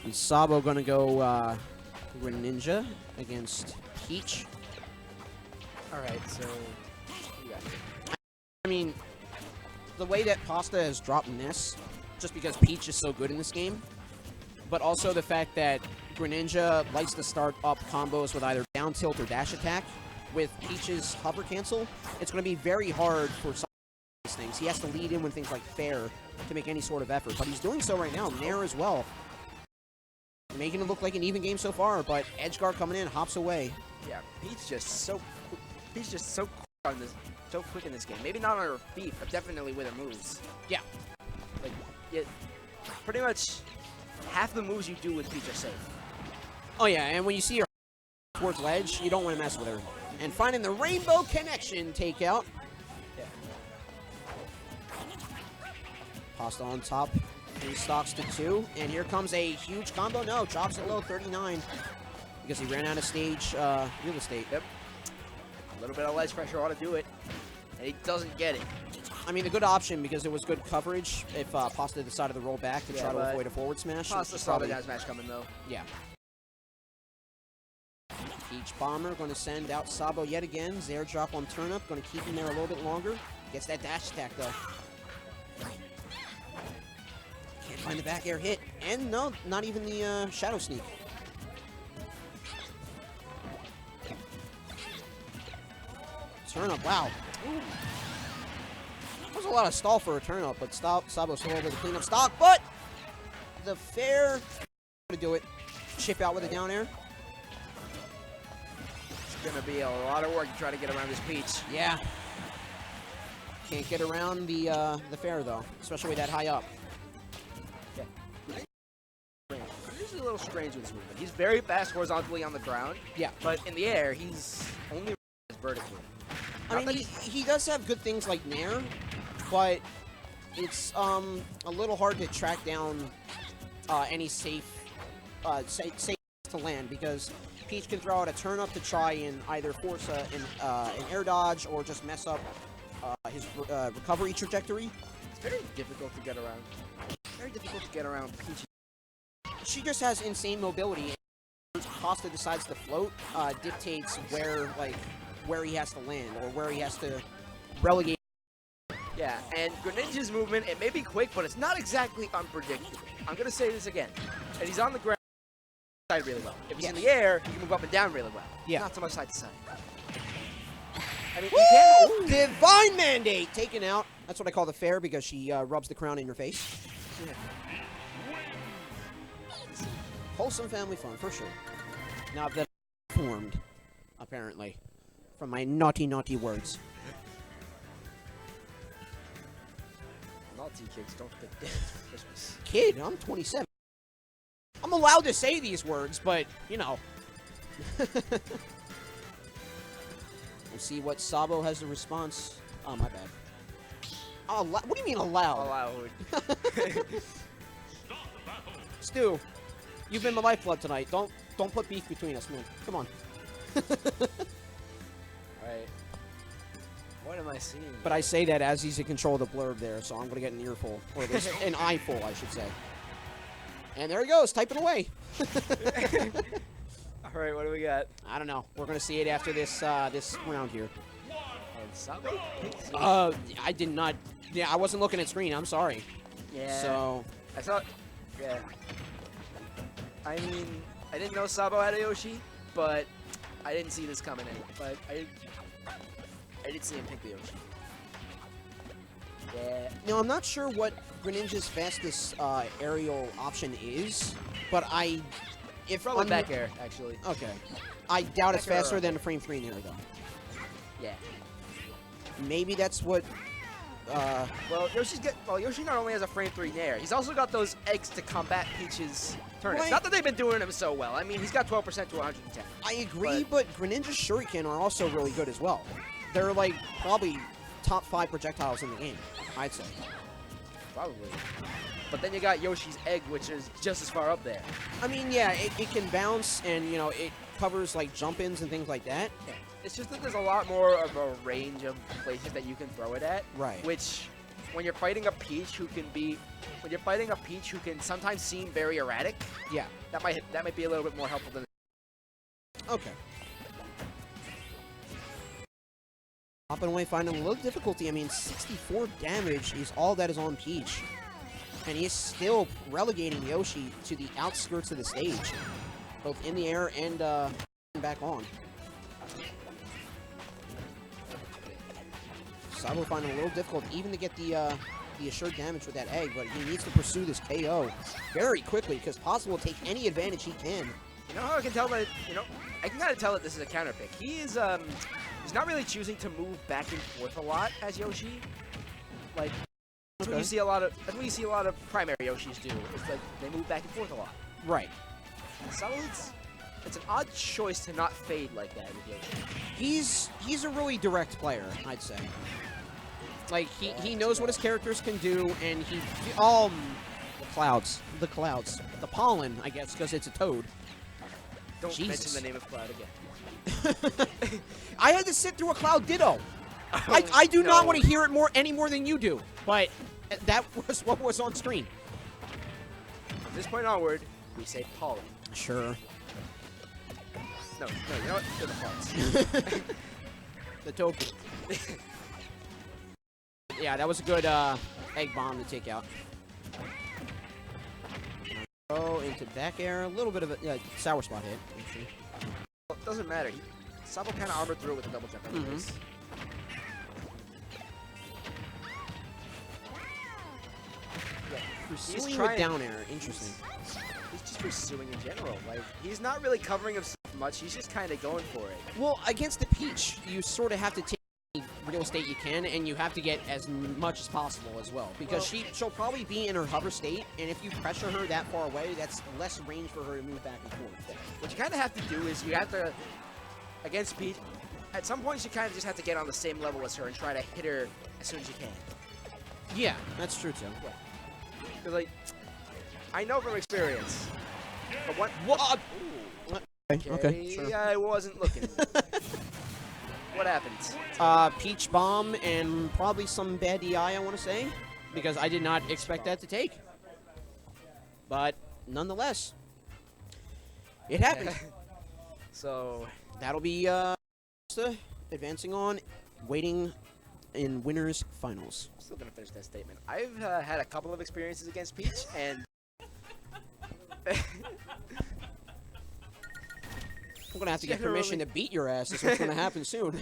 And Sabo gonna go Greninja against Peach. Alright, so... I mean, the way that Pasta has dropped Ness, just because Peach is so good in this game, but also the fact that Greninja likes to start up combos with either down tilt or dash attack. With Peach's hover cancel, it's going to be very hard for some of these things. He has to lead in with things like fair to make any sort of effort, but he's doing so right now. Nair as well. Making it look like an even game so far, but Edgeguard coming in, hops away. Yeah, Peach just so quick on this, so quick in this game. Maybe not on her feet, but definitely with her moves. Yeah. Like, pretty much half the moves you do with Peach are safe. Oh yeah, and when you see her towards ledge, you don't want to mess with her. And finding the Rainbow Connection takeout. Yeah. Pasta on top. 3 stocks to 2. And here comes a huge combo. No, drops it low, 39. Because he ran out of stage real estate. Yep. A little bit of ledge pressure ought to do it. And he doesn't get it. I mean, the good option, because it was good coverage, if Pasta decided to roll back to try to avoid a forward smash. Pasta saw the down smash coming, though. Yeah. Peach Bomber going to send out Sabo yet again. Zair drop on turnip. Going to keep him there a little bit longer. Gets that dash attack, though. Can't find the back air hit. And no, not even the Shadow Sneak. Turnip, wow. Ooh. That was a lot of stall for a turnip, but Sabo still able to clean up stock. But the fair to do it. Chip out with a down air. Gonna be a lot of work to try to get around this Peach. Yeah. Can't get around the fair though, especially with that high up. Yeah. He's a little strange with this movement. He's very fast horizontally on the ground. Yeah. But in the air, he's only vertically. I mean, he does have good things like Nair, but it's a little hard to track down any safe to land, because Peach can throw out a turn up to try and either force an air dodge or just mess up his recovery trajectory. It's very difficult to get around. Very difficult to get around Peach. She just has insane mobility. Pasta decides to float, dictates where he has to land or where he has to relegate. Yeah, and Greninja's movement, it may be quick, but it's not exactly unpredictable. I'm gonna say this again. And he's on the ground side really well. If he's in the air, he can move up and down really well. Yeah. Not so much side to side. I mean, you can... Divine Mandate taken out. That's what I call the fair, because she rubs the crown in your face. Yeah. Wholesome family fun, for sure. Now that I'm formed, apparently, from my naughty, naughty words. Naughty kids don't think Christmas. Kid, I'm 27. I'm allowed to say these words, but, you know. We'll see what Sabo has the response. Oh, my bad. What do you mean allowed? Allowed. Stu, you've been my lifeblood tonight. Don't put beef between us, man. Come on. Alright. What am I seeing? But I say that as he's in control of the blurb there, so I'm going to get an earful. Or at least an eyeful, I should say. And there he goes, typing away. Alright, what do we got? I don't know. We're going to see it after this this round here. Sabo? I did not... Yeah, I wasn't looking at screen. I'm sorry. Yeah. So... I thought... Yeah. I mean, I didn't know Sabo had a Yoshi, but I didn't see this coming in. But I did see him pick the Yoshi. Yeah. Now, I'm not sure what Greninja's fastest aerial option is, but Probably back air, actually. Okay. I doubt it's faster than a frame 3 Nair, though. Yeah. Maybe that's what... Well, Yoshi not only has a frame 3 Nair, he's also got those eggs to combat Peach's turn. Right. Not that they've been doing him so well. I mean, he's got 12% to 110. I agree, but Greninja's Shuriken are also really good as well. They're, like, probably top 5 projectiles in the game, I'd say. Probably. But then you got Yoshi's egg, which is just as far up there. I mean, yeah, it can bounce, and, you know, it covers, like, jump-ins and things like that. Yeah. It's just that there's a lot more of a range of places that you can throw it at. Right. Which when you're fighting a Peach who can sometimes seem very erratic, Yeah. that might be a little bit more helpful than. Okay. Hopping away, finding a little difficulty. I mean, 64 damage is all that is on Peach. And he is still relegating Yoshi to the outskirts of the stage. Both in the air and back on. Sabo finding a little difficult even to get the assured damage with that egg, but he needs to pursue this KO very quickly because Pasta will take any advantage he can. You know how I can tell that, I can kind of tell that this is a counter pick. He's not really choosing to move back and forth a lot as Yoshi. Like, that's what you see a lot of primary Yoshis do. It's like they move back and forth a lot. Right. So it's an odd choice to not fade like that with Yoshi. He's a really direct player, I'd say. Like he knows what his characters can do, and the clouds, the pollen, I guess, because it's a toad. Don't Jesus. mention the name of Cloud again. I had to sit through a Cloud Ditto. I do not want to hear it any more than you do, but that was what was on screen. From this point onward, we say pollen. Sure. No, you know what? They're the parts. The toad. Yeah, that was a good egg bomb to take out. Oh, into back air. A little bit of a sour spot hit. Well, it doesn't matter. Sabo kind of armored through it with a double jump anyways. Yeah, Pursuing with down air. Interesting. He's just pursuing in general. Like, he's not really covering himself much. He's just kind of going for it. Well, against the Peach, you sort of have to take real estate you can, and you have to get as much as possible as well, because she'll probably be in her hover state, and if you pressure her that far away, that's less range for her to move back and forth. What you kind of have to do is you have to, against Peach, at some points you kind of just have to get on the same level as her and try to hit her as soon as you can. Yeah, that's true too. Yeah. Because, like, I know from experience, but what? Okay, sure. I wasn't looking. What happens? Peach bomb and probably some bad DI, I want to say, because I did not expect that to take. But nonetheless, it happened. So that'll be advancing on, waiting in winners finals. I'm still gonna finish that statement. I've had a couple of experiences against Peach, and I'm gonna have to get permission to beat your ass. That's what's gonna happen soon.